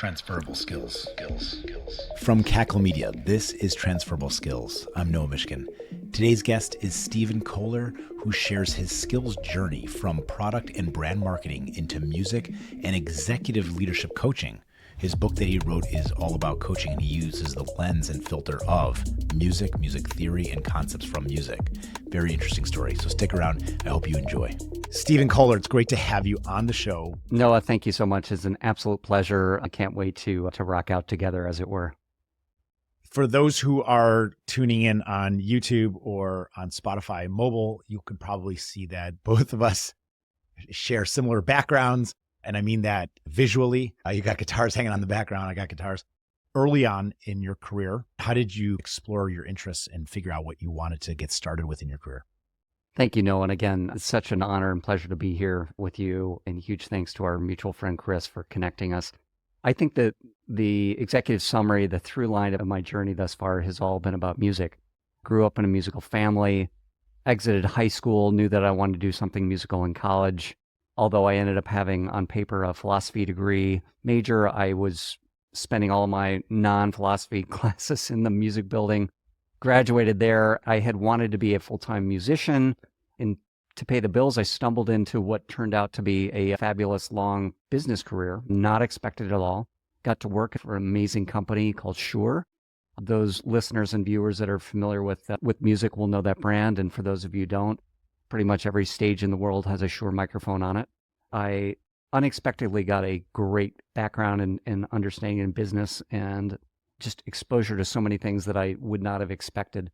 Transferable skills. From Cackle Media, this is Transferable Skills. I'm Noah Mishkin. Today's guest is Stephen Kohler, who shares his skills journey from product and brand marketing into music and executive leadership coaching. His book that he wrote is all about coaching, and he uses the lens and filter of music theory, and concepts from music. Very interesting story. So stick around. I hope you enjoy. Stephen Kohler, it's great to have you on the show. Noah, thank you so much. It's an absolute pleasure. I can't wait to rock out together, as it were. For those who are tuning in on YouTube or on Spotify mobile, you could probably see that both of us share similar backgrounds. And I mean that visually. You got guitars hanging on the background. I got guitars. Early on in your career, how did you explore your interests and figure out what you wanted to get started with in your career? Thank you, Noah. And again, it's such an honor and pleasure to be here with you. And huge thanks to our mutual friend, Chris, for connecting us. I think that the executive summary, the through line of my journey thus far has all been about music. Grew up in a musical family, exited high school, knew that I wanted to do something musical in college. Although I ended up having on paper a philosophy degree major, I was spending all of my non-philosophy classes in the music building. Graduated there. I had wanted to be a full-time musician, and to pay the bills, I stumbled into what turned out to be a fabulous long business career, not expected at all. Got to work for an amazing company called Shure. Those listeners and viewers that are familiar with music will know that brand, and for those of you who don't, pretty much every stage in the world has a Shure microphone on it. I unexpectedly got a great background and understanding in business and just exposure to so many things that I would not have expected.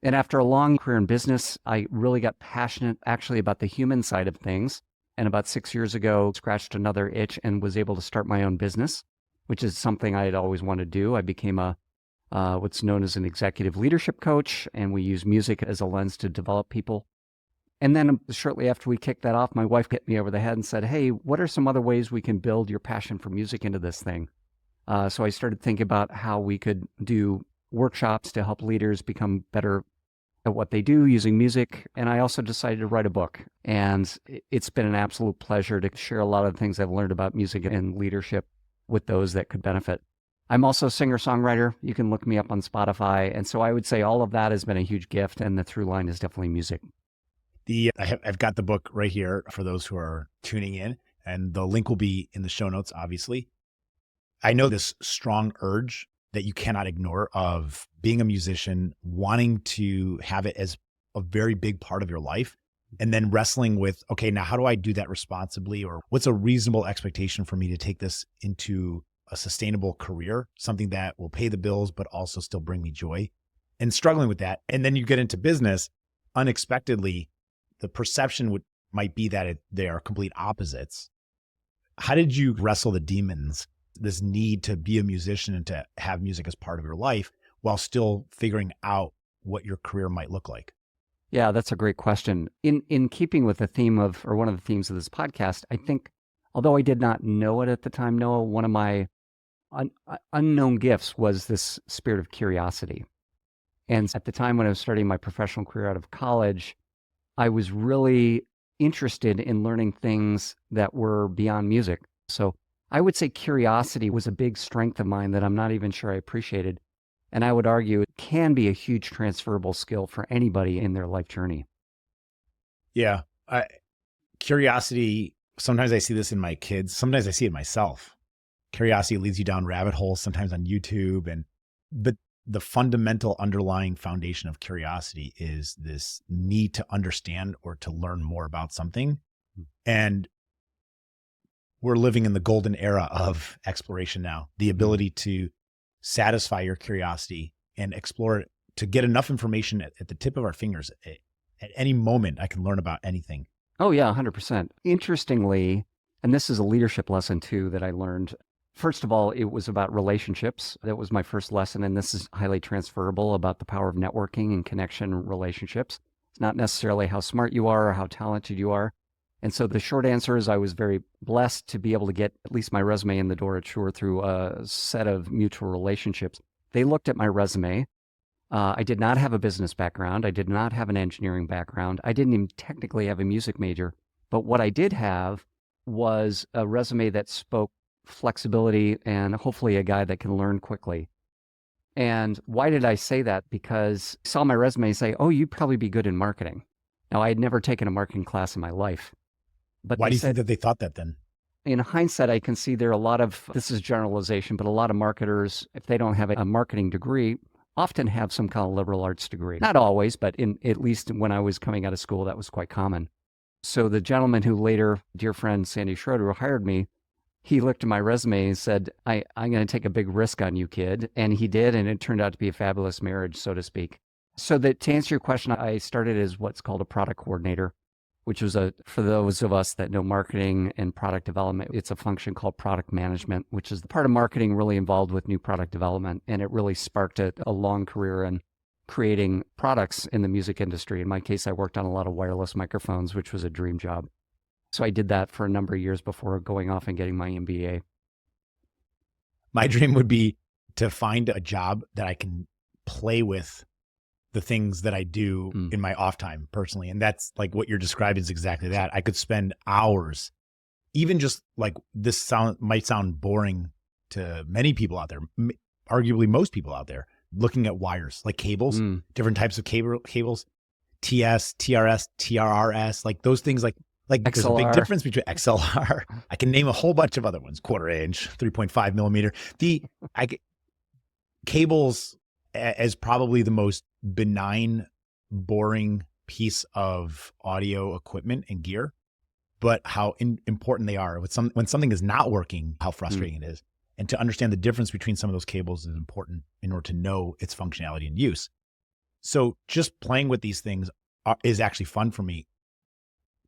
And after a long career in business, I really got passionate actually about the human side of things. And about 6 years ago, scratched another itch and was able to start my own business, which is something I had always wanted to do. I became what's known as an executive leadership coach, and we use music as a lens to develop people. And then shortly after we kicked that off, my wife hit me over the head and said, hey, what are some other ways we can build your passion for music into this thing? So I started thinking about how we could do workshops to help leaders become better at what they do using music. And I also decided to write a book. And it's been an absolute pleasure to share a lot of the things I've learned about music and leadership with those that could benefit. I'm also a singer-songwriter. You can look me up on Spotify. And so I would say all of that has been a huge gift. And the through line is definitely music. I've got the book right here for those who are tuning in, and the link will be in the show notes, obviously. I know this strong urge that you cannot ignore of being a musician, wanting to have it as a very big part of your life, and then wrestling with, okay, now how do I do that responsibly? Or what's a reasonable expectation for me to take this into a sustainable career, something that will pay the bills, but also still bring me joy, and struggling with that. And then you get into business, unexpectedly, the perception might be that they are complete opposites. How did you wrestle the demons, this need to be a musician and to have music as part of your life while still figuring out what your career might look like? Yeah, that's a great question. In keeping with the theme of, or one of the themes of this podcast, I think, although I did not know it at the time, Noah, one of my unknown gifts was this spirit of curiosity. And at the time when I was starting my professional career out of college, I was really interested in learning things that were beyond music. So I would say curiosity was a big strength of mine that I'm not even sure I appreciated. And I would argue it can be a huge transferable skill for anybody in their life journey. Yeah. Curiosity, sometimes I see this in my kids. Sometimes I see it myself. Curiosity leads you down rabbit holes, sometimes on YouTube. But the fundamental underlying foundation of curiosity is this need to understand or to learn more about something. And we're living in the golden era of exploration now, the ability to satisfy your curiosity and explore it, to get enough information at the tip of our fingers. At any moment, I can learn about anything. Oh yeah, 100%. Interestingly, and this is a leadership lesson too that I learned. First of all, it was about relationships. That was my first lesson, and this is highly transferable about the power of networking and connection relationships. It's not necessarily how smart you are or how talented you are. And so the short answer is I was very blessed to be able to get at least my resume in the door at Shure through a set of mutual relationships. They looked at my resume. I did not have a business background. I did not have an engineering background. I didn't even technically have a music major. But what I did have was a resume that spoke flexibility, and hopefully a guy that can learn quickly. And why did I say that? Because I saw my resume say, oh, you'd probably be good in marketing. Now, I had never taken a marketing class in my life. But why do you think that they thought that then? In hindsight, I can see there are a lot of, this is generalization, but a lot of marketers, if they don't have a marketing degree, often have some kind of liberal arts degree. Not always, but at least when I was coming out of school, that was quite common. So the gentleman who later, dear friend Sandy Schroeder, who hired me, he looked at my resume and said, I'm going to take a big risk on you, kid. And he did, and it turned out to be a fabulous marriage, so to speak. So that to answer your question, I started as what's called a product coordinator, which was for those of us that know marketing and product development, it's a function called product management, which is the part of marketing really involved with new product development. And it really sparked a long career in creating products in the music industry. In my case, I worked on a lot of wireless microphones, which was a dream job. So I did that for a number of years before going off and getting my MBA. My dream would be to find a job that I can play with the things that I do in my off time personally. And that's like what you're describing is exactly that. I could spend hours, even just like this might sound boring to many people out there, arguably most people out there, looking at wires, like cables, different types of cables, TS, TRS, TRRS, like those things, like there's a big difference between XLR. I can name a whole bunch of other ones, 1/4 inch, 3.5 millimeter. Cables as probably the most benign, boring piece of audio equipment and gear, but how important they are. When something is not working, how frustrating it is. And to understand the difference between some of those cables is important in order to know its functionality and use. So just playing with these things is actually fun for me.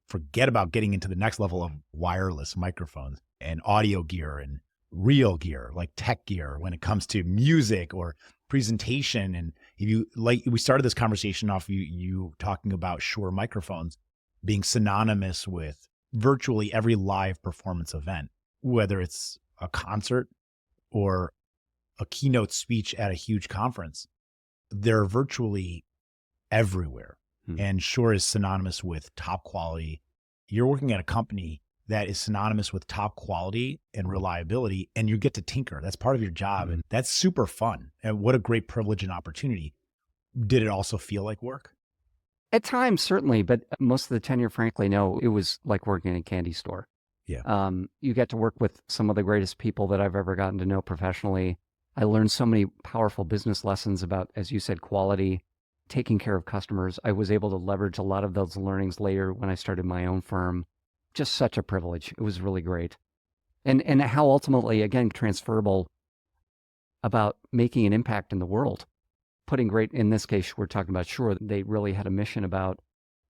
Forget about getting into the next level of wireless microphones and audio gear and real gear, like tech gear when it comes to music or presentation. And if you like, we started this conversation off you talking about Shure microphones being synonymous with virtually every live performance event, whether it's a concert or a keynote speech at a huge conference. They're virtually everywhere. And Shure is synonymous with top quality. You're working at a company that is synonymous with top quality and reliability, and you get to tinker. That's part of your job, and that's super fun. And what a great privilege and opportunity. Did it also feel like work? At times, certainly, but most of the tenure, frankly, no. It was like working in a candy store. Yeah. You get to work with some of the greatest people that I've ever gotten to know professionally. I learned so many powerful business lessons about, as you said, quality, taking care of customers. I was able to leverage a lot of those learnings later when I started my own firm. Just such a privilege. It was really great. And how ultimately, again, transferable about making an impact in the world. Putting great, in this case, we're talking about Shure. They really had a mission about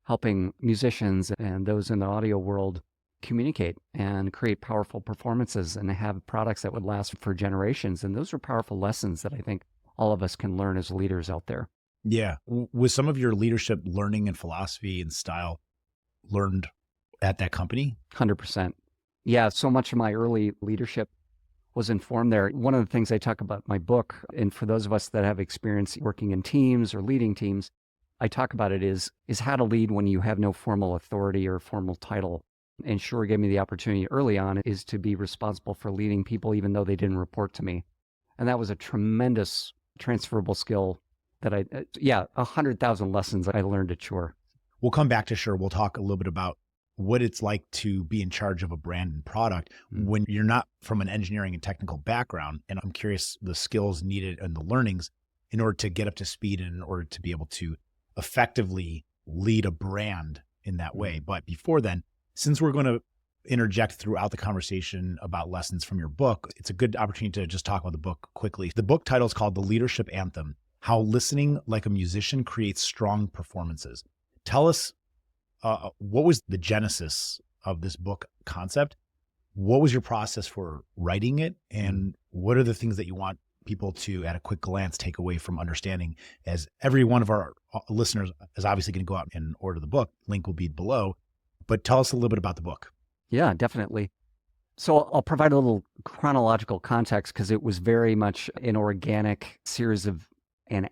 helping musicians and those in the audio world communicate and create powerful performances and have products that would last for generations. And those are powerful lessons that I think all of us can learn as leaders out there. Yeah. Was some of your leadership learning and philosophy and style learned at that company? 100%. Yeah, so much of my early leadership was informed there. One of the things I talk about in my book, and for those of us that have experience working in teams or leading teams, I talk about it is how to lead when you have no formal authority or formal title. And Shure gave me the opportunity early on is to be responsible for leading people even though they didn't report to me. And that was a tremendous transferable skill that 100,000 lessons I learned at Shure. We'll come back to Shure. We'll talk a little bit about what it's like to be in charge of a brand and product when you're not from an engineering and technical background. And I'm curious the skills needed and the learnings in order to get up to speed and in order to be able to effectively lead a brand in that way. But before then, since we're going to interject throughout the conversation about lessons from your book, it's a good opportunity to just talk about the book quickly. The book title is called The Leadership Anthem: How Listening Like a Musician Creates Strong Performances. Tell us, what was the genesis of this book concept? What was your process for writing it? And what are the things that you want people to, at a quick glance, take away from understanding? As every one of our listeners is obviously going to go out and order the book. Link will be below. But tell us a little bit about the book. Yeah, definitely. So I'll provide a little chronological context because it was very much an organic series of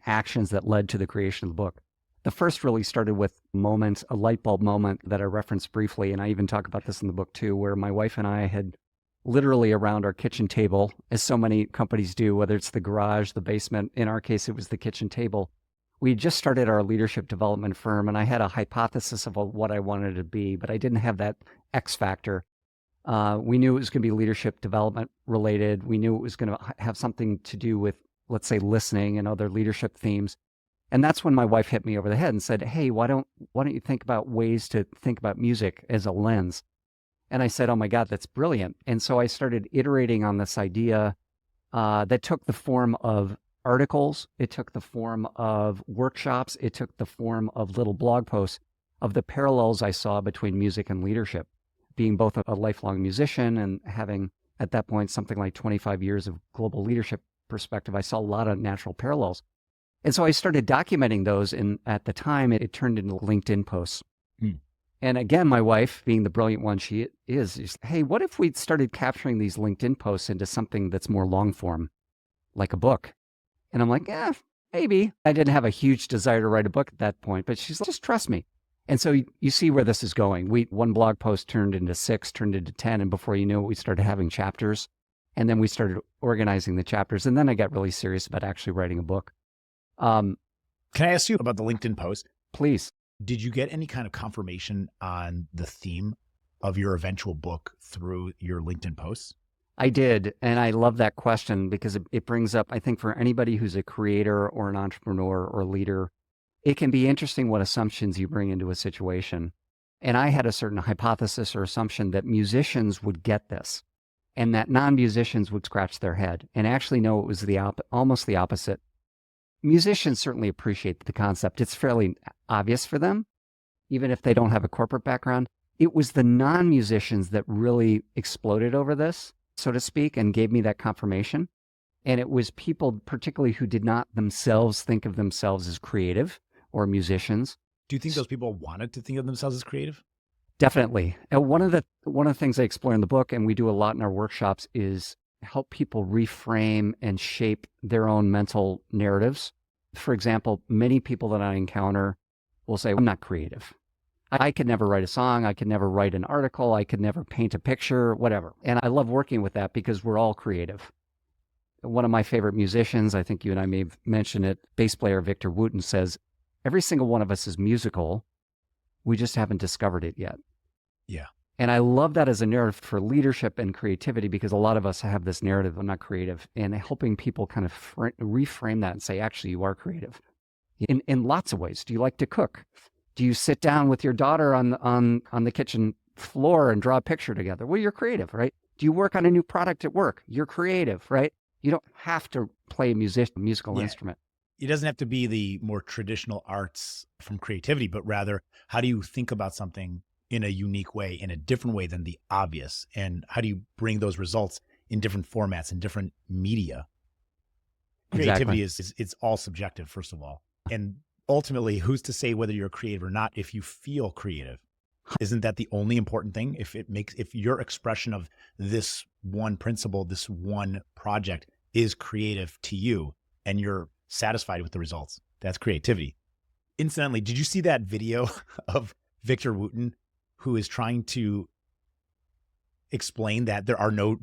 actions that led to the creation of the book. The first really started with a light bulb moment that I referenced briefly, and I even talk about this in the book too, where my wife and I had literally around our kitchen table, as so many companies do, whether it's the garage, the basement. In our case, it was the kitchen table. We had just started our leadership development firm, and I had a hypothesis of what I wanted it to be, but I didn't have that X factor. We knew it was going to be leadership development related. We knew it was going to have something to do with, let's say, listening and other leadership themes. And that's when my wife hit me over the head and said, hey, why don't you think about ways to think about music as a lens? And I said, oh my God, that's brilliant. And so I started iterating on this idea that took the form of articles. It took the form of workshops. It took the form of little blog posts of the parallels I saw between music and leadership. Being both a lifelong musician and having, at that point, something like 25 years of global leadership perspective, I saw a lot of natural parallels. And so I started documenting those, and at the time, it turned into LinkedIn posts. And again, my wife, being the brilliant one she is, hey, what if we started capturing these LinkedIn posts into something that's more long form, like a book? And I'm like, yeah, maybe. I didn't have a huge desire to write a book at that point, but she's like, just trust me. And so you see where this is going. One blog post turned into 6, turned into 10, and before you knew it, we started having chapters. And then we started organizing the chapters. And then I got really serious about actually writing a book. Can I ask you about the LinkedIn post? Please. Did you get any kind of confirmation on the theme of your eventual book through your LinkedIn posts? I did. And I love that question because it brings up, I think for anybody who's a creator or an entrepreneur or leader, it can be interesting what assumptions you bring into a situation. And I had a certain hypothesis or assumption that musicians would get this and that non-musicians would scratch their head. And actually, no, it was almost the opposite. Musicians certainly appreciate the concept. It's fairly obvious for them, even if they don't have a corporate background. It was the non-musicians that really exploded over this, so to speak, and gave me that confirmation. And it was people particularly who did not themselves think of themselves as creative or musicians. Do you think those people wanted to think of themselves as creative? Definitely. And one of the things I explore in the book, and we do a lot in our workshops, is help people reframe and shape their own mental narratives. For example, many people that I encounter will say, I'm not creative. I could never write a song. I could never write an article. I could never paint a picture, whatever. And I love working with that because we're all creative. One of my favorite musicians, I think you and I may have mentioned it, bass player Victor Wooten says, every single one of us is musical. We just haven't discovered it yet. Yeah. And I love that as a narrative for leadership and creativity because a lot of us have this narrative, I'm not creative, and helping people kind of reframe that and say, actually, you are creative in lots of ways. Do you like to cook? Do you sit down with your daughter on the kitchen floor and draw a picture together? Well, you're creative, right? Do you work on a new product at work? You're creative, right? You don't have to play a musical instrument. It doesn't have to be the more traditional arts from creativity, but rather, how do you think about something in a unique way, in a different way than the obvious? And how do you bring those results in different formats, in different media? Creativity it's all subjective, first of all. And ultimately, who's to say whether you're creative or not if you feel creative? Isn't that the only important thing? If your expression of this one principle, this one project is creative to you and you're satisfied with the results, that's creativity. Incidentally, did you see that video of Victor Wooten, who is trying to explain that there are no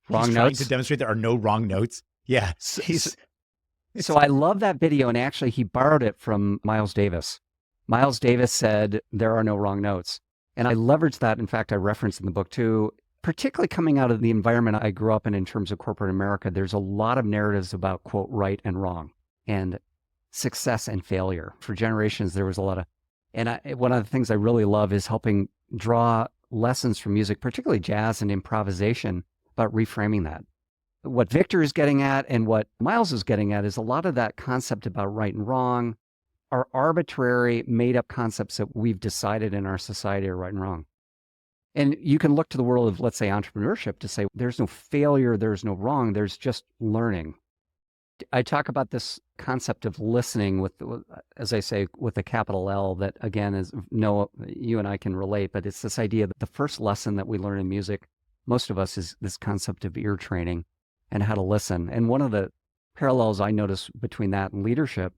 wrong notes? Trying to demonstrate there are no wrong notes. Yeah. So I love that video, and actually he borrowed it from Miles Davis. Miles Davis said, there are no wrong notes. And I leveraged that. In fact, I referenced in the book too, particularly coming out of the environment I grew up in terms of corporate America. There's a lot of narratives about, quote, right and wrong and success and failure. For generations, there was a lot of, and one of the things I really love is helping draw lessons from music, particularly jazz and improvisation, about reframing that. What Victor is getting at and what Miles is getting at is a lot of that concept about right and wrong are arbitrary, made-up concepts that we've decided in our society are right and wrong. And you can look to the world of, let's say, entrepreneurship to say there's no failure, there's no wrong, there's just learning. I talk about this concept of listening with, as I say, with a capital L that, again, is you and I can relate, but it's this idea that the first lesson that we learn in music, most of us, is this concept of ear training and how to listen. And one of the parallels I notice between that and leadership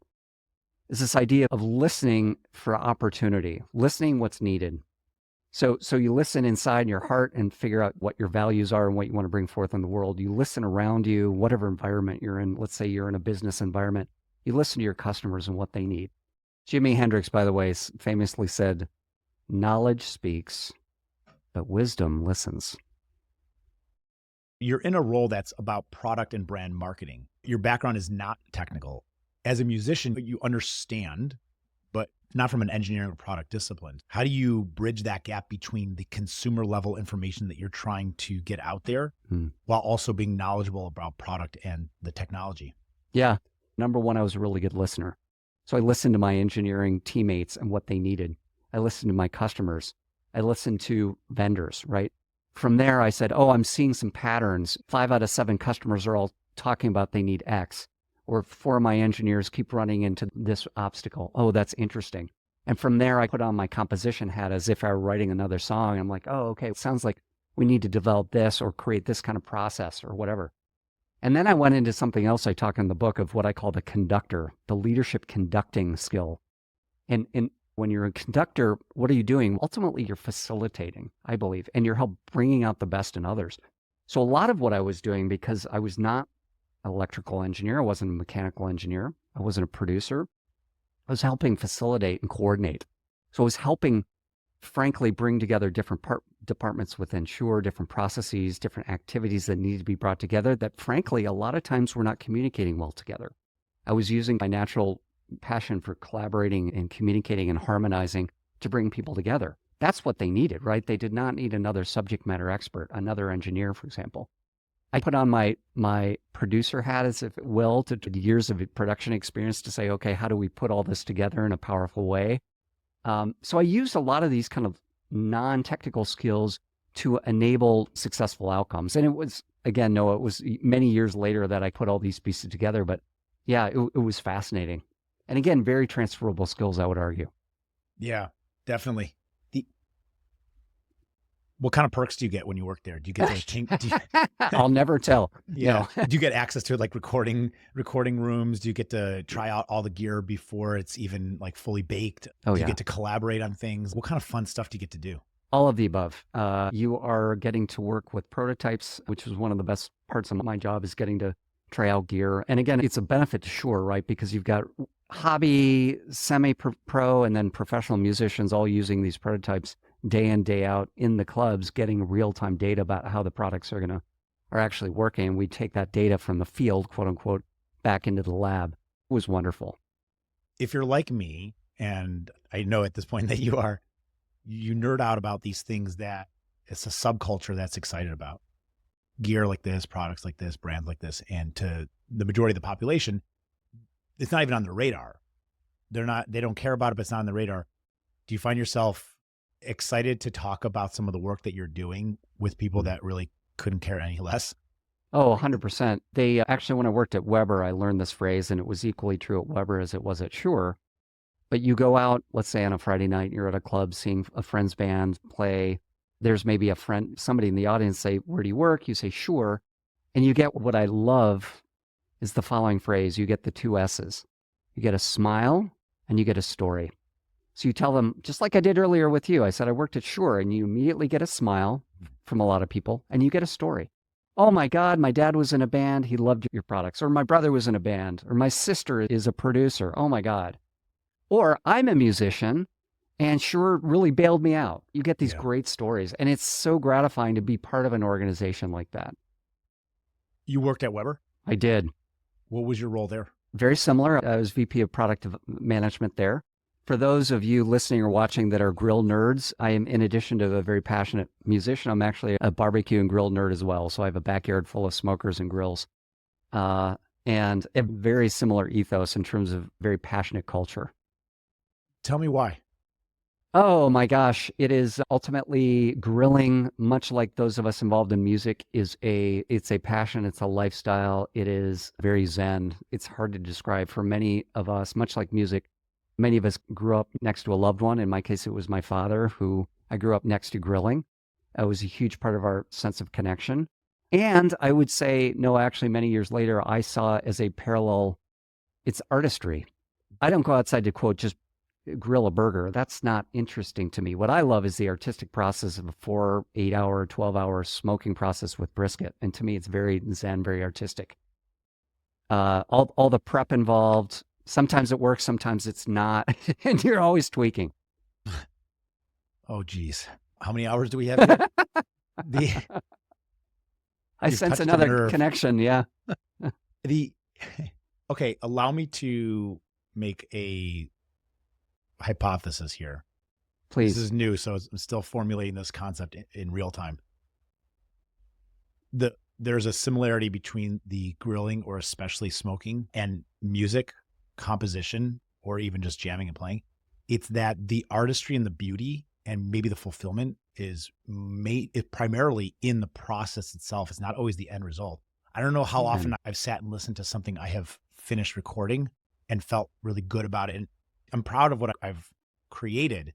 is this idea of listening for opportunity, listening what's needed. So you listen inside in your heart and figure out what your values are and what you want to bring forth in the world. You listen around you, whatever environment you're in. Let's say you're in a business environment. You listen to your customers and what they need. Jimi Hendrix, by the way, famously said, "Knowledge speaks, but wisdom listens." You're in a role that's about product and brand marketing. Your background is not technical. As a musician, you understand, but not from an engineering or product discipline. How do you bridge that gap between the consumer level information that you're trying to get out there while also being knowledgeable about product and the technology? Yeah. Number one, I was a really good listener. So I listened to my engineering teammates and what they needed. I listened to my customers. I listened to vendors, right? From there, I said, oh, I'm seeing some patterns. 5 out of 7 customers are all talking about they need X. Or 4 of my engineers keep running into this obstacle. Oh, that's interesting. And from there, I put on my composition hat as if I were writing another song. I'm like, oh, okay, it sounds like we need to develop this or create this kind of process or whatever. And then I went into something else I talk in the book of what I call the conductor, the leadership conducting skill. And when you're a conductor, what are you doing? Ultimately, you're facilitating, I believe, and you're bringing out the best in others. So a lot of what I was doing, because I was not an electrical engineer, I wasn't a mechanical engineer, I wasn't a producer, I was helping facilitate and coordinate. So I was helping, frankly, bring together different departments within Shure, different processes, different activities that need to be brought together that, frankly, a lot of times we're not communicating well together. I was using my natural passion for collaborating and communicating and harmonizing to bring people together. That's what they needed, right? They did not need another subject matter expert, another engineer, for example. I put on my producer hat, as if it will, to years of production experience to say, okay, how do we put all this together in a powerful way? So I used a lot of these kind of non-technical skills to enable successful outcomes. And it was, again, Noah, it was many years later that I put all these pieces together, but yeah, it was fascinating. And again, very transferable skills, I would argue. Yeah, definitely. What kind of perks do you get when you work there? Do you get to I'll never tell. Yeah. No. Do you get access to like recording rooms? Do you get to try out all the gear before it's even like fully baked? Oh, do you yeah. get to collaborate on things? What kind of fun stuff do you get to do? All of the above. You are getting to work with prototypes, which is one of the best parts of my job, is getting to try out gear. And again, it's a benefit to Shure, right? Because you've got hobby, semi-pro, and then professional musicians all using these prototypes day in, day out in the clubs, getting real-time data about how the products are actually working. We take that data from the field, quote unquote, back into the lab. It was wonderful. If you're like me, and I know at this point that you are, you nerd out about these things that it's a subculture that's excited about. Gear like this, products like this, brands like this, and to the majority of the population, it's not even on their radar. They don't care about it, but it's not on the radar. Do you find yourself excited to talk about some of the work that you're doing with people that really couldn't care any less? Oh, 100%. They actually, when I worked at Weber, I learned this phrase, and it was equally true at Weber as it was at Shure. But you go out, let's say on a Friday night, you're at a club seeing a friend's band play. There's maybe a friend, somebody in the audience say, where do you work? You say, Shure. And you get what I love is the following phrase. You get the 2 S's. You get a smile and you get a story. So you tell them, just like I did earlier with you, I said I worked at Shure, and you immediately get a smile from a lot of people, and you get a story. Oh my God, my dad was in a band. He loved your products. Or my brother was in a band. Or my sister is a producer. Oh my God. Or I'm a musician, and Shure really bailed me out. You get these great stories, and it's so gratifying to be part of an organization like that. You worked at Weber? I did. What was your role there? Very similar. I was VP of Product Management there. For those of you listening or watching that are grill nerds, I am, in addition to a very passionate musician, I'm actually a barbecue and grill nerd as well. So I have a backyard full of smokers and grills, and a very similar ethos in terms of very passionate culture. Tell me why. Oh my gosh. It is ultimately grilling, much like those of us involved in music, it's a passion. It's a lifestyle. It is very zen. It's hard to describe for many of us, much like music. Many of us grew up next to a loved one. In my case, it was my father, who I grew up next to grilling. It was a huge part of our sense of connection. And I would say, no, actually, many years later, I saw as a parallel, it's artistry. I don't go outside to, quote, just grill a burger. That's not interesting to me. What I love is the artistic process of a 4, 8-hour, 12-hour smoking process with brisket. And to me, it's very zen, very artistic. All the prep involved. Sometimes it works, sometimes it's not. And you're always tweaking. Oh, geez. How many hours do we have here? I sense another connection. Yeah. Okay, allow me to make a hypothesis here. Please. This is new, so I'm still formulating this concept in real time. There's a similarity between the grilling or especially smoking and music composition, or even just jamming and playing. It's that the artistry and the beauty and maybe the fulfillment is primarily in the process itself. It's not always the end result. I don't know how often I've sat and listened to something I have finished recording and felt really good about it. And I'm proud of what I've created,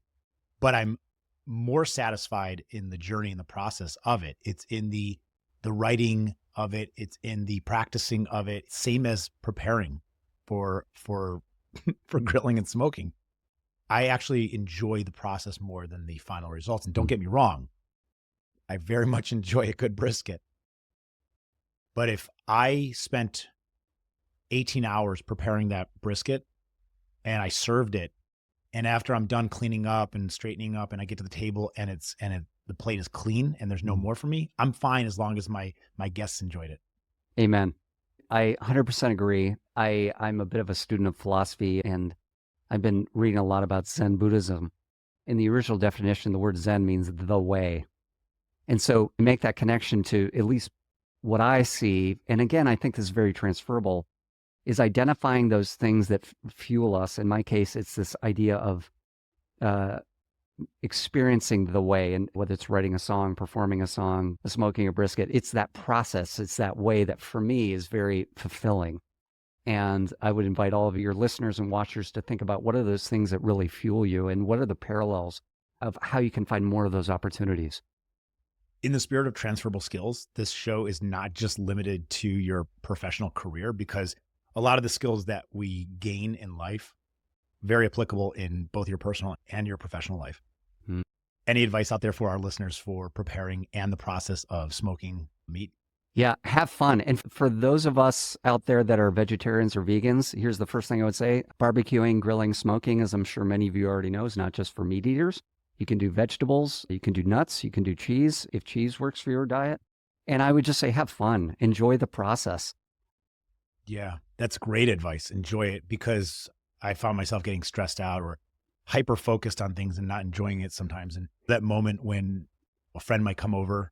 but I'm more satisfied in the journey and the process of it. It's in the writing of it. It's in the practicing of it. Same as preparing for grilling and smoking. I actually enjoy the process more than the final results. And don't get me wrong, I very much enjoy a good brisket. But if I spent 18 hours preparing that brisket and I served it, and after I'm done cleaning up and straightening up and I get to the table and the plate is clean and there's no more for me, I'm fine as long as my guests enjoyed it. Amen. I 100% agree. I'm a bit of a student of philosophy, and I've been reading a lot about Zen Buddhism. In the original definition, the word Zen means the way. And so make that connection to at least what I see, and again, I think this is very transferable, is identifying those things that fuel us. In my case, it's this idea of experiencing the way, and whether it's writing a song, performing a song, smoking a brisket, it's that process, it's that way that for me is very fulfilling. And I would invite all of your listeners and watchers to think about what are those things that really fuel you, and what are the parallels of how you can find more of those opportunities. In the spirit of transferable skills, this show is not just limited to your professional career, because a lot of the skills that we gain in life, very applicable in both your personal and your professional life. Any advice out there for our listeners for preparing and the process of smoking meat? Yeah, have fun. And for those of us out there that are vegetarians or vegans, here's the first thing I would say. Barbecuing, grilling, smoking, as I'm sure many of you already know, is not just for meat eaters. You can do vegetables, you can do nuts, you can do cheese, if cheese works for your diet. And I would just say, have fun. Enjoy the process. Yeah, that's great advice. Enjoy it, because I found myself getting stressed out or hyper-focused on things and not enjoying it sometimes. And that moment when a friend might come over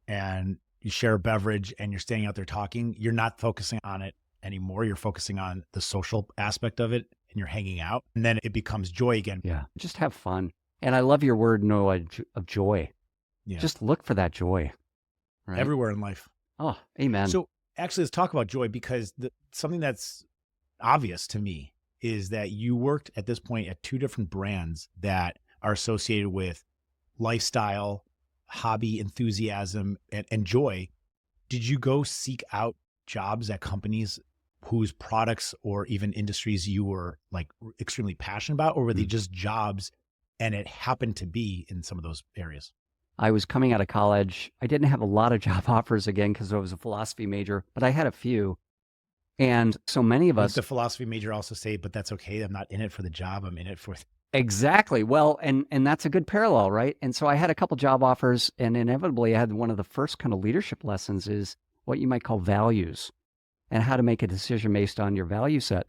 and you share a beverage and you're standing out there talking, you're not focusing on it anymore. You're focusing on the social aspect of it, and you're hanging out. And then it becomes joy again. Yeah, just have fun. And I love your word, Noah, of joy. Yeah. Just look for that joy. Right? Everywhere in life. Oh, amen. So actually, let's talk about joy, because something that's obvious to me is that you worked at this point at 2 different brands that are associated with lifestyle, hobby, enthusiasm, and joy. Did you go seek out jobs at companies whose products or even industries you were like extremely passionate about, or were they just jobs and it happened to be in some of those areas? I was coming out of college. I didn't have a lot of job offers, again, because I was a philosophy major, but I had a few. And so many of us... The philosophy major also say, but that's okay. I'm not in it for the job. I'm in it for... Exactly. Well, and that's a good parallel, right? And so I had a couple job offers, and inevitably I had one of the first kind of leadership lessons is what you might call values, and how to make a decision based on your value set.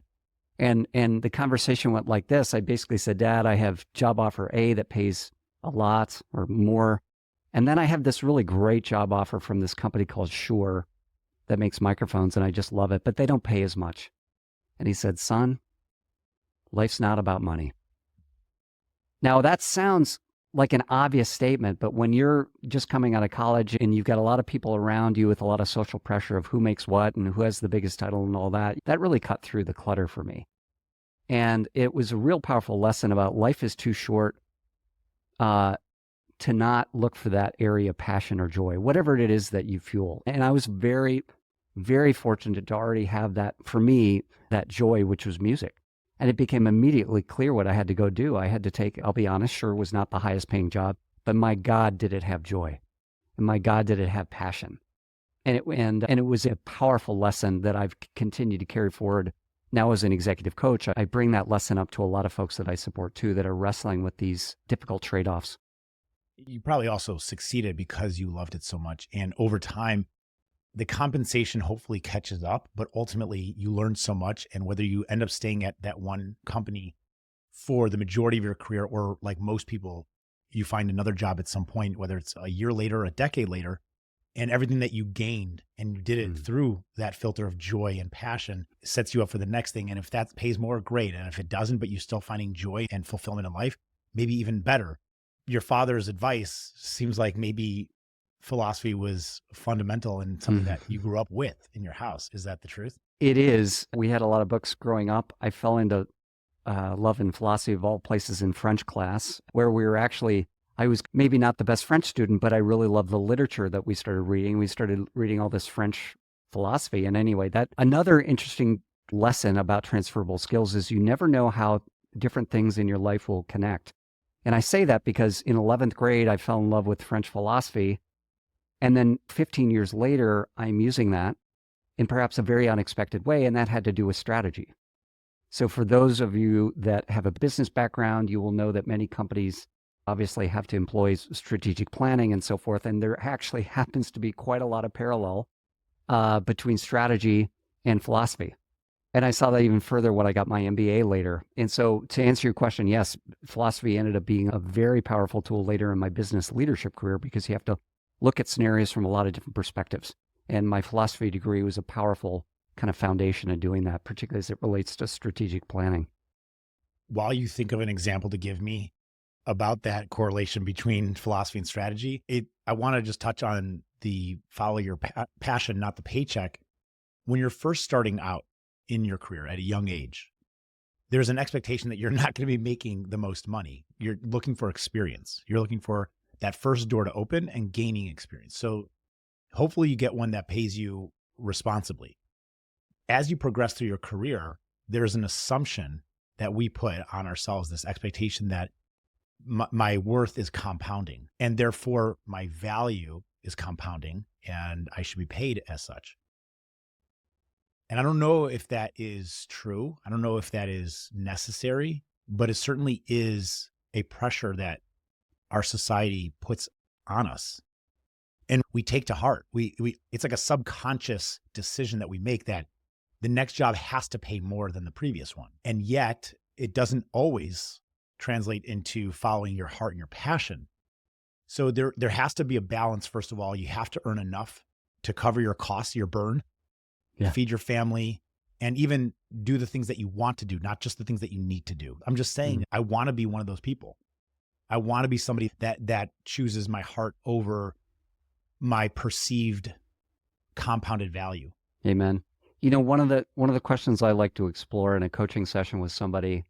And the conversation went like this. I basically said, Dad, I have job offer A that pays a lot or more. And then I have this really great job offer from this company called Shure that makes microphones, and I just love it, but they don't pay as much. And he said, son, life's not about money. Now, that sounds like an obvious statement, but when you're just coming out of college and you've got a lot of people around you with a lot of social pressure of who makes what and who has the biggest title and all that, that really cut through the clutter for me. And it was a real powerful lesson about life is too short to not look for that area of passion or joy, whatever it is that you fuel. And I was very, very fortunate to already have that, for me, that joy, which was music. And it became immediately clear what I had to go do. I had to take, I'll be honest, Shure was not the highest paying job, but my God, did it have joy. And my God, did it have passion. And it was a powerful lesson that I've continued to carry forward. Now as an executive coach, I bring that lesson up to a lot of folks that I support too, that are wrestling with these difficult trade-offs. You probably also succeeded because you loved it so much. And over time, the compensation hopefully catches up, but ultimately you learn so much. And whether you end up staying at that one company for the majority of your career, or like most people, you find another job at some point, whether it's a year later or a decade later, and everything that you gained and you did it through that filter of joy and passion sets you up for the next thing. And if that pays more, great. And if it doesn't, but you're still finding joy and fulfillment in life, maybe even better. Your father's advice seems like maybe philosophy was fundamental and something that you grew up with in your house. Is that the truth? It is. We had a lot of books growing up. I fell into love and philosophy of all places in French class, where we were actually, I was maybe not the best French student, but I really loved the literature that we started reading. We started reading all this French philosophy. And anyway, that another interesting lesson about transferable skills is you never know how different things in your life will connect. And I say that because in 11th grade, I fell in love with French philosophy. And then 15 years later, I'm using that in perhaps a very unexpected way, and that had to do with strategy. So for those of you that have a business background, you will know that many companies obviously have to employ strategic planning and so forth, and there actually happens to be quite a lot of parallel between strategy and philosophy. And I saw that even further when I got my MBA later. And so to answer your question, yes, philosophy ended up being a very powerful tool later in my business leadership career, because you have to look at scenarios from a lot of different perspectives. And my philosophy degree was a powerful kind of foundation in doing that, particularly as it relates to strategic planning. While you think of an example to give me about that correlation between philosophy and strategy, I want to just touch on the follow your passion, not the paycheck. When you're first starting out in your career at a young age, there's an expectation that you're not going to be making the most money. You're looking for experience. You're looking for that first door to open and gaining experience. So hopefully you get one that pays you responsibly. As you progress through your career, there's an assumption that we put on ourselves, this expectation that my worth is compounding, and therefore my value is compounding, and I should be paid as such. And I don't know if that is true. I don't know if that is necessary, but it certainly is a pressure that our society puts on us, and we take to heart. It's like a subconscious decision that we make that the next job has to pay more than the previous one. And yet it doesn't always translate into following your heart and your passion. So there has to be a balance. First of all, you have to earn enough to cover your costs, your burn, feed your family, and even do the things that you want to do, not just the things that you need to do. I'm just saying, I want to be one of those people. I want to be somebody that chooses my heart over my perceived compounded value. Amen. You know, one of the questions I like to explore in a coaching session with somebody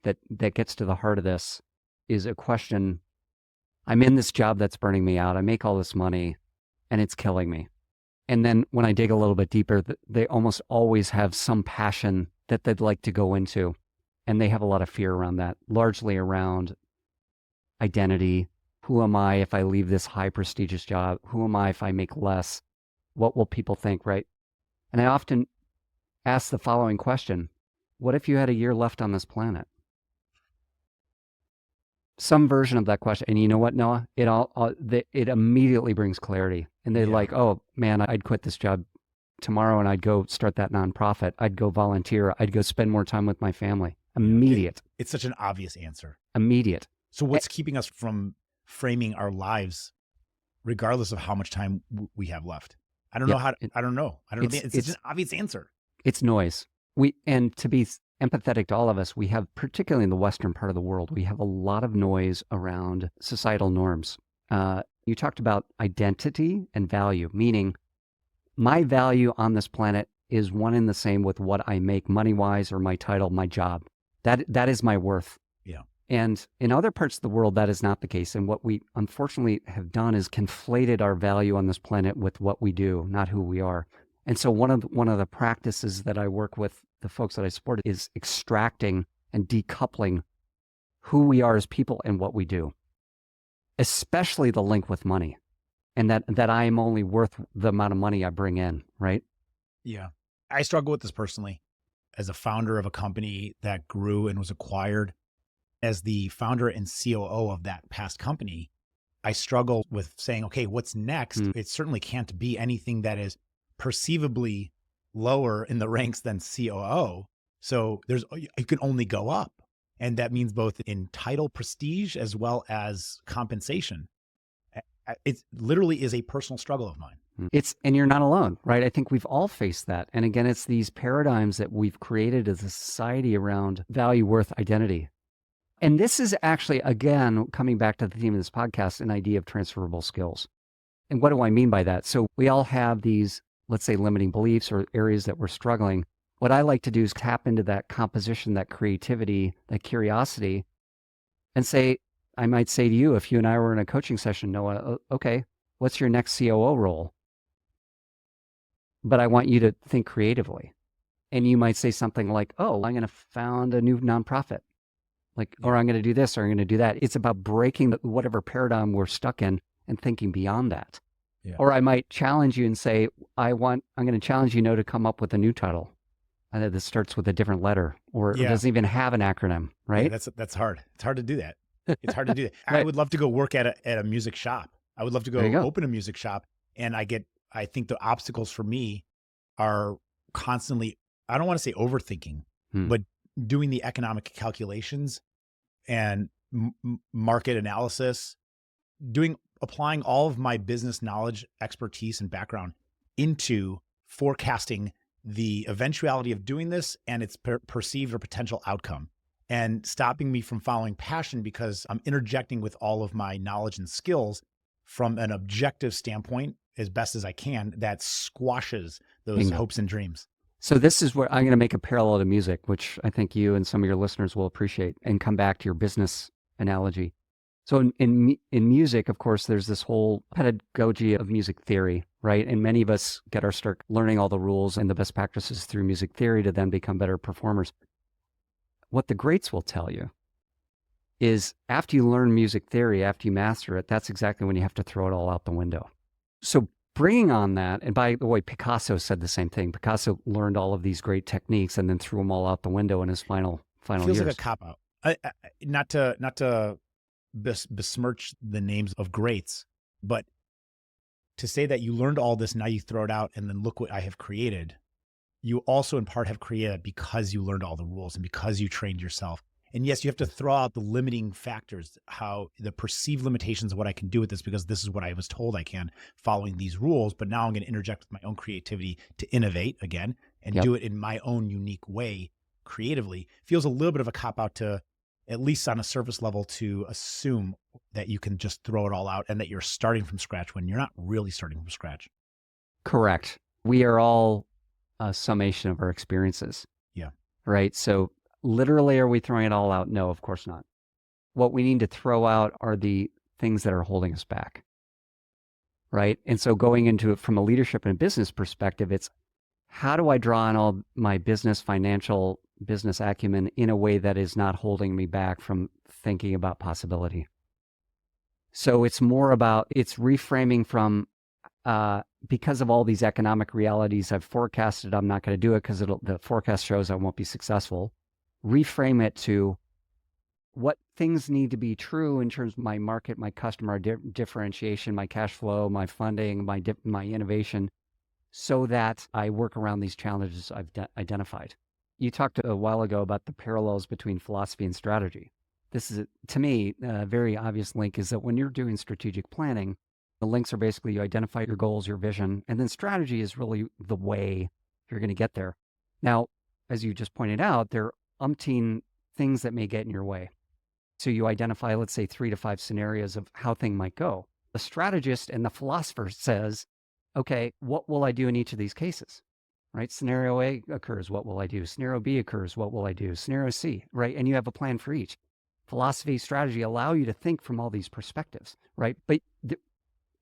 that gets to the heart of this is a question. I'm in this job that's burning me out. I make all this money and it's killing me. And then when I dig a little bit deeper, they almost always have some passion that they'd like to go into. And they have a lot of fear around that, largely around identity. Who am I if I leave this high prestigious job? Who am I if I make less? What will people think, right? And I often ask the following question: what if you had a year left on this planet? Some version of that question. And you know what, Noah? It immediately brings clarity. And they're like, oh man, I'd quit this job tomorrow and I'd go start that nonprofit. I'd go volunteer. I'd go spend more time with my family. Immediate. It's such an obvious answer. Immediate. So what's keeping us from framing our lives regardless of how much time we have left? I don't know. It's such an obvious answer. It's noise. And to be empathetic to all of us, we have, particularly in the Western part of the world, we have a lot of noise around societal norms. You talked about identity and value, meaning my value on this planet is one and the same with what I make money-wise or my title, my job. That is my worth. Yeah. And in other parts of the world, that is not the case. And what we unfortunately have done is conflated our value on this planet with what we do, not who we are. And so one of the practices that I work with the folks that I support is extracting and decoupling who we are as people and what we do, especially the link with money, and that I am only worth the amount of money I bring in, right? Yeah. I struggle with this personally as a founder of a company that grew and was acquired. As the founder and COO of that past company, I struggle with saying, okay, what's next? It certainly can't be anything that is perceivably lower in the ranks than COO. So you can only go up. And that means both in title prestige as well as compensation. It literally is a personal struggle of mine. And you're not alone, right? I think we've all faced that. And again, it's these paradigms that we've created as a society around value, worth, identity. And this is actually, again, coming back to the theme of this podcast, an idea of transferable skills. And what do I mean by that? So we all have these, let's say, limiting beliefs or areas that we're struggling. What I like to do is tap into that composition, that creativity, that curiosity, and I might say to you, if you and I were in a coaching session, Noah, okay, what's your next COO role? But I want you to think creatively. And you might say something like, oh, I'm going to found a new nonprofit. Or I'm going to do this, or I'm going to do that. It's about breaking whatever paradigm we're stuck in and thinking beyond that. Yeah. Or I might challenge you and say, I'm going to challenge you, to come up with a new title that starts with a different letter, or doesn't even have an acronym, right? Yeah, that's hard. It's hard to do that. It's hard to do that. Right. I would love to go work at a music shop. I would love to go open a music shop. And I think the obstacles for me are constantly, I don't want to say overthinking, but doing the economic calculations and market analysis, applying all of my business knowledge, expertise, and background into forecasting the eventuality of doing this and its perceived or potential outcome, and stopping me from following passion because I'm interjecting with all of my knowledge and skills from an objective standpoint as best as I can that squashes those hopes and dreams. So this is where I'm going to make a parallel to music, which I think you and some of your listeners will appreciate, and come back to your business analogy. So in music, of course, there's this whole pedagogy of music theory, right? And many of us get our start learning all the rules and the best practices through music theory to then become better performers. What the greats will tell you is after you learn music theory, after you master it, that's exactly when you have to throw it all out the window. So bringing on that, and by the way, Picasso said the same thing. Picasso learned all of these great techniques and then threw them all out the window in his final years. Feels like a cop-out. Not to besmirch the names of greats, but to say that you learned all this, now you throw it out, and then look what I have created. You also in part have created because you learned all the rules and because you trained yourself. And yes, you have to throw out the limiting factors, how the perceived limitations of what I can do with this, because this is what I was told I can following these rules. But now I'm going to interject with my own creativity to innovate again and do it in my own unique way creatively. Feels a little bit of a cop-out to, at least on a surface level, to assume that you can just throw it all out and that you're starting from scratch when you're not really starting from scratch. Correct. We are all a summation of our experiences. Yeah. Right. So literally, are we throwing it all out? No, of course not. What we need to throw out are the things that are holding us back. Right. And so going into it from a leadership and business perspective, it's how do I draw on all my financial business acumen in a way that is not holding me back from thinking about possibility? So it's more about, it's reframing from, because of all these economic realities I've forecasted, I'm not going to do it because the forecast shows I won't be successful. Reframe it to what things need to be true in terms of my market, my customer differentiation, my cash flow, my funding, my innovation, so that I work around these challenges I've identified. You talked a while ago about the parallels between philosophy and strategy. This is, to me, a very obvious link is that when you're doing strategic planning, the links are basically you identify your goals, your vision, and then strategy is really the way you're going to get there. Now, as you just pointed out, there are umpteen things that may get in your way. So you identify, let's say, 3 to 5 scenarios of how things might go. The strategist and the philosopher says, okay, what will I do in each of these cases? Right? Scenario A occurs, what will I do? Scenario B occurs, what will I do? Scenario C, right? And you have a plan for each. Philosophy, strategy allow you to think from all these perspectives, right? But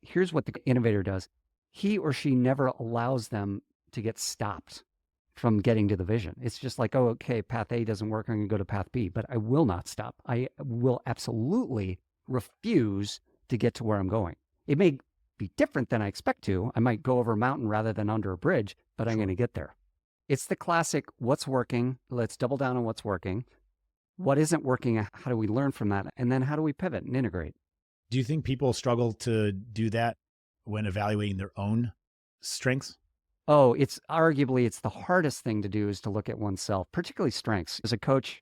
here's what the innovator does. He or she never allows them to get stopped from getting to the vision. It's just like, oh, okay, path A doesn't work. I'm going to go to path B, but I will not stop. I will absolutely refuse to get to where I'm going. It may be different than I expect to. I might go over a mountain rather than under a bridge, but I'm going to get there. It's the classic, what's working? Let's double down on what's working. What isn't working? How do we learn from that? And then how do we pivot and integrate? Do you think people struggle to do that when evaluating their own strengths? Oh, it's the hardest thing to do is to look at oneself, particularly strengths. As a coach,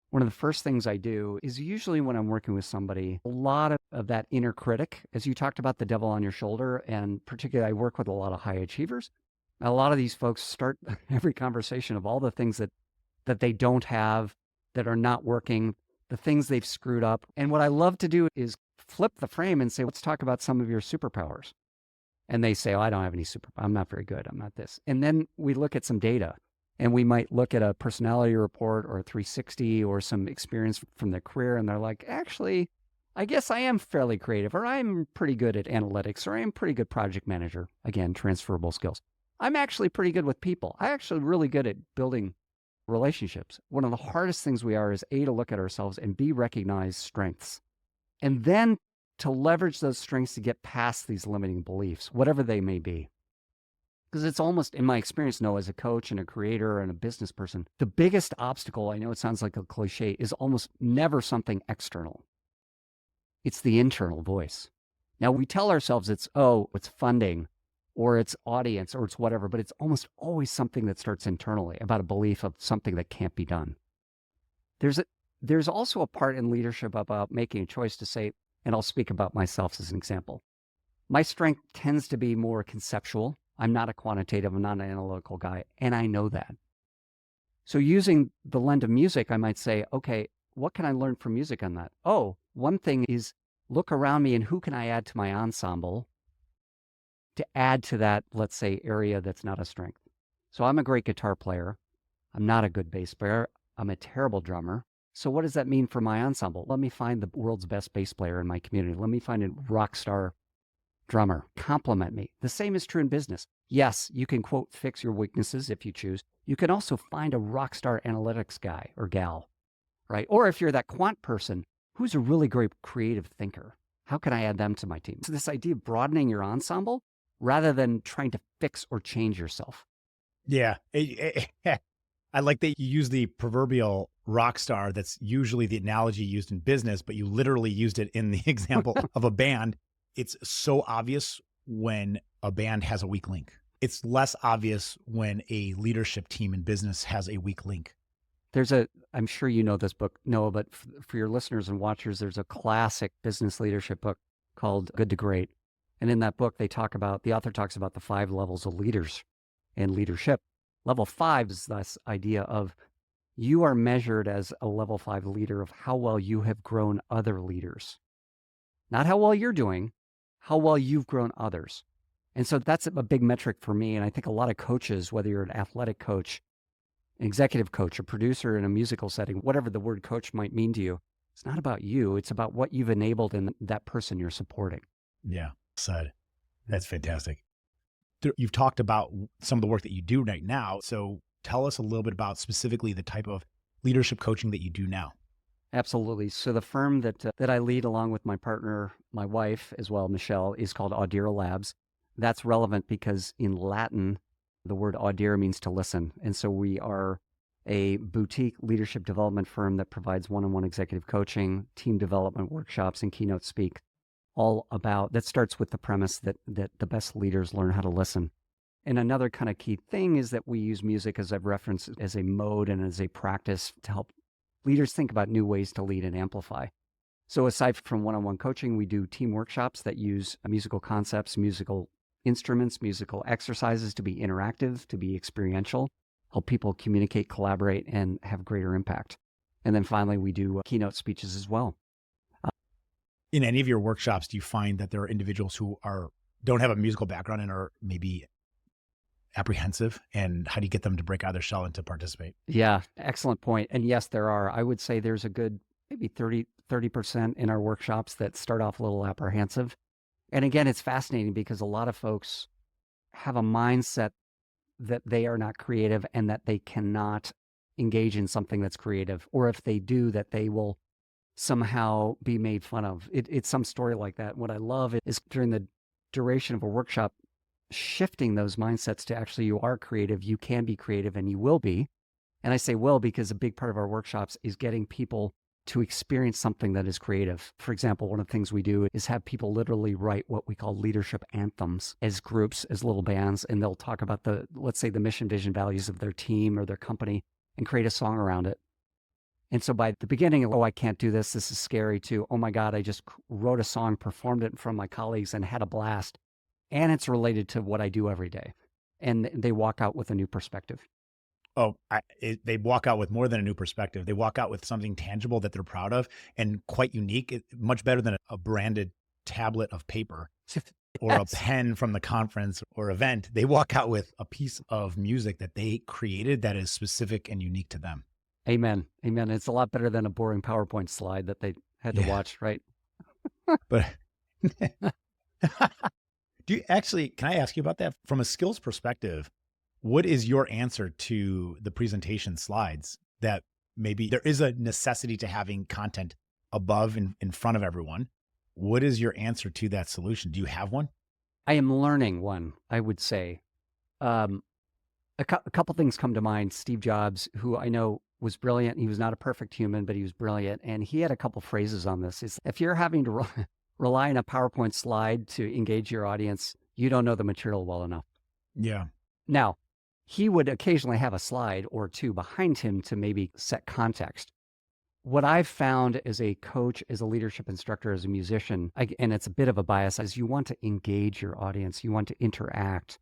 one of the first things I do is usually when I'm working with somebody, a lot of that inner critic, as you talked about the devil on your shoulder, and particularly I work with a lot of high achievers. A lot of these folks start every conversation of all the things that they don't have, that are not working, the things they've screwed up. And what I love to do is flip the frame and say, let's talk about some of your superpowers. And they say, oh, I don't have any I'm not very good. I'm not this. And then we look at some data, and we might look at a personality report or a 360 or some experience from their career. And they're like, actually, I guess I am fairly creative, or I'm pretty good at analytics, or I'm pretty good project manager. Again, transferable skills. I'm actually pretty good with people. I'm actually really good at building relationships. One of the hardest things we are is A, to look at ourselves, and B, recognize strengths. And then to leverage those strengths to get past these limiting beliefs, whatever they may be. Because it's almost, in my experience, as a coach and a creator and a business person, the biggest obstacle, I know it sounds like a cliche, is almost never something external. It's the internal voice. Now, we tell ourselves it's funding, or it's audience, or it's whatever, but it's almost always something that starts internally about a belief of something that can't be done. There's also a part in leadership about making a choice to say, and I'll speak about myself as an example. My strength tends to be more conceptual. I'm not a quantitative, I'm not an analytical guy, and I know that. So using the lens of music, I might say, okay, what can I learn from music on that? Oh, one thing is look around me and who can I add to my ensemble to add to that, let's say, area that's not a strength. So I'm a great guitar player. I'm not a good bass player. I'm a terrible drummer. So what does that mean for my ensemble? Let me find the world's best bass player in my community. Let me find a rock star drummer. Compliment me. The same is true in business. Yes, you can, quote, fix your weaknesses if you choose. You can also find a rock star analytics guy or gal, right? Or if you're that quant person, who's a really great creative thinker? How can I add them to my team? So this idea of broadening your ensemble rather than trying to fix or change yourself. Yeah. I like that you use the proverbial rock star. That's usually the analogy used in business, but you literally used it in the example of a band. It's so obvious when a band has a weak link. It's less obvious when a leadership team in business has a weak link. I'm sure you know this book, Noah, but for your listeners and watchers, there's a classic business leadership book called Good to Great. And in that book, the author talks about the 5 levels of leaders and leadership. Level 5 is this idea of you are measured as a level 5 leader of how well you have grown other leaders. Not how well you're doing, how well you've grown others. And so that's a big metric for me. And I think a lot of coaches, whether you're an athletic coach, an executive coach, a producer in a musical setting, whatever the word coach might mean to you, it's not about you. It's about what you've enabled in that person you're supporting. Yeah. Said. That's fantastic. You've talked about some of the work that you do right now. So tell us a little bit about specifically the type of leadership coaching that you do now. Absolutely. So the firm that I lead along with my partner, my wife as well, Michelle, is called AUDIRA Labs. That's relevant because in Latin, the word audire means to listen. And so we are a boutique leadership development firm that provides one-on-one executive coaching, team development workshops, and keynote speak. That starts with the premise that the best leaders learn how to listen. And another kind of key thing is that we use music, as I've referenced, as a mode and as a practice to help leaders think about new ways to lead and amplify. So aside from one-on-one coaching, we do team workshops that use musical concepts, musical instruments, musical exercises to be interactive, to be experiential, help people communicate, collaborate, and have greater impact. And then finally, we do keynote speeches as well. In any of your workshops, do you find that there are individuals who don't have a musical background and are maybe apprehensive? And how do you get them to break out of their shell and to participate? Yeah, excellent point. And yes, there are. I would say there's a good maybe 30% in our workshops that start off a little apprehensive. And again, it's fascinating because a lot of folks have a mindset that they are not creative and that they cannot engage in something that's creative, or if they do, that they will somehow be made fun of. It's some story like that. What I love is during the duration of a workshop, shifting those mindsets to actually you are creative, you can be creative, and you will be. And I say will because a big part of our workshops is getting people to experience something that is creative. For example, one of the things we do is have people literally write what we call leadership anthems as groups, as little bands, and they'll talk about let's say the mission, vision, values of their team or their company and create a song around it. And so by the beginning, oh, I can't do this, this is scary, to, oh my God, I just wrote a song, performed it in front of my colleagues and had a blast. And it's related to what I do every day. And they walk out with a new perspective. Oh, they walk out with more than a new perspective. They walk out with something tangible that they're proud of and quite unique, much better than a branded tablet of paper or a pen from the conference or event. They walk out with a piece of music that they created that is specific and unique to them. Amen. Amen. It's a lot better than a boring PowerPoint slide that they had to watch, right? But can I ask you about that? From a skills perspective, what is your answer to the presentation slides that maybe there is a necessity to having content above in front of everyone? What is your answer to that solution? Do you have one? I am learning one, I would say. A couple things come to mind. Steve Jobs, who I know was brilliant. He was not a perfect human, but he was brilliant. And he had a couple phrases on this. It's, if you're having to rely on a PowerPoint slide to engage your audience, you don't know the material well enough. Yeah. Now, he would occasionally have a slide or two behind him to maybe set context. What I've found as a coach, as a leadership instructor, as a musician, and it's a bit of a bias, is you want to engage your audience. You want to interact.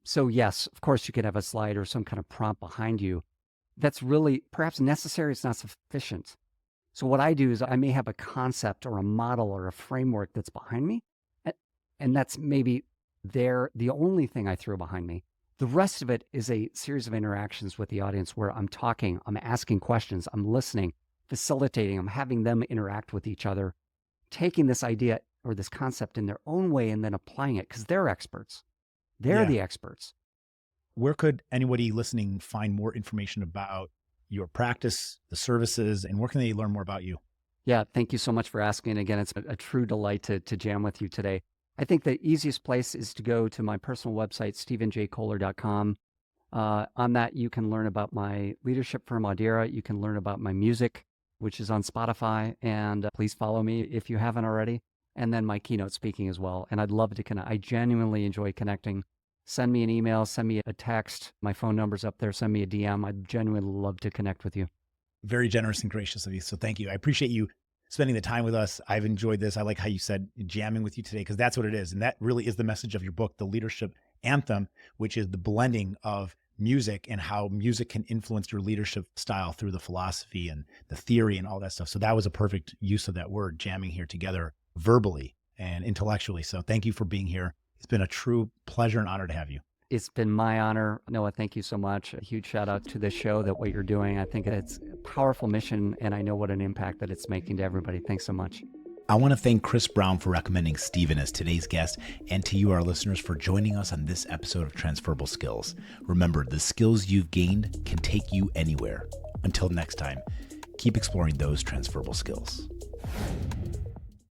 So yes, of course, you could have a slide or some kind of prompt behind you. That's really perhaps necessary. It's not sufficient. So what I do is I may have a concept or a model or a framework that's behind me. And that's maybe the only thing I throw behind me. The rest of it is a series of interactions with the audience where I'm talking, I'm asking questions, I'm listening, facilitating, I'm having them interact with each other, taking this idea or this concept in their own way and then applying it because they're experts. They're the experts. Where could anybody listening find more information about your practice, the services, and where can they learn more about you? Yeah, thank you so much for asking. Again, it's a true delight to jam with you today. I think the easiest place is to go to my personal website, stephenjkohler.com. On that, you can learn about my leadership firm, AUDIRA. You can learn about my music, which is on Spotify. And please follow me if you haven't already. And then my keynote speaking as well. And I'd love to connect. I genuinely enjoy connecting. Send me an email, send me a text. My phone number's up there. Send me a DM. I'd genuinely love to connect with you. Very generous and gracious of you. So thank you. I appreciate you spending the time with us. I've enjoyed this. I like how you said jamming with you today, because that's what it is. And that really is the message of your book, The Leadership Anthem, which is the blending of music and how music can influence your leadership style through the philosophy and the theory and all that stuff. So that was a perfect use of that word, jamming here together verbally and intellectually. So thank you for being here. It's been a true pleasure and honor to have you. It's been my honor. Noah, thank you so much. A huge shout out to this show, that what you're doing. I think it's a powerful mission, and I know what an impact that it's making to everybody. Thanks so much. I want to thank Chris Brown for recommending Stephen as today's guest, and to you, our listeners, for joining us on this episode of Transferable Skills. Remember, the skills you've gained can take you anywhere. Until next time, keep exploring those transferable skills.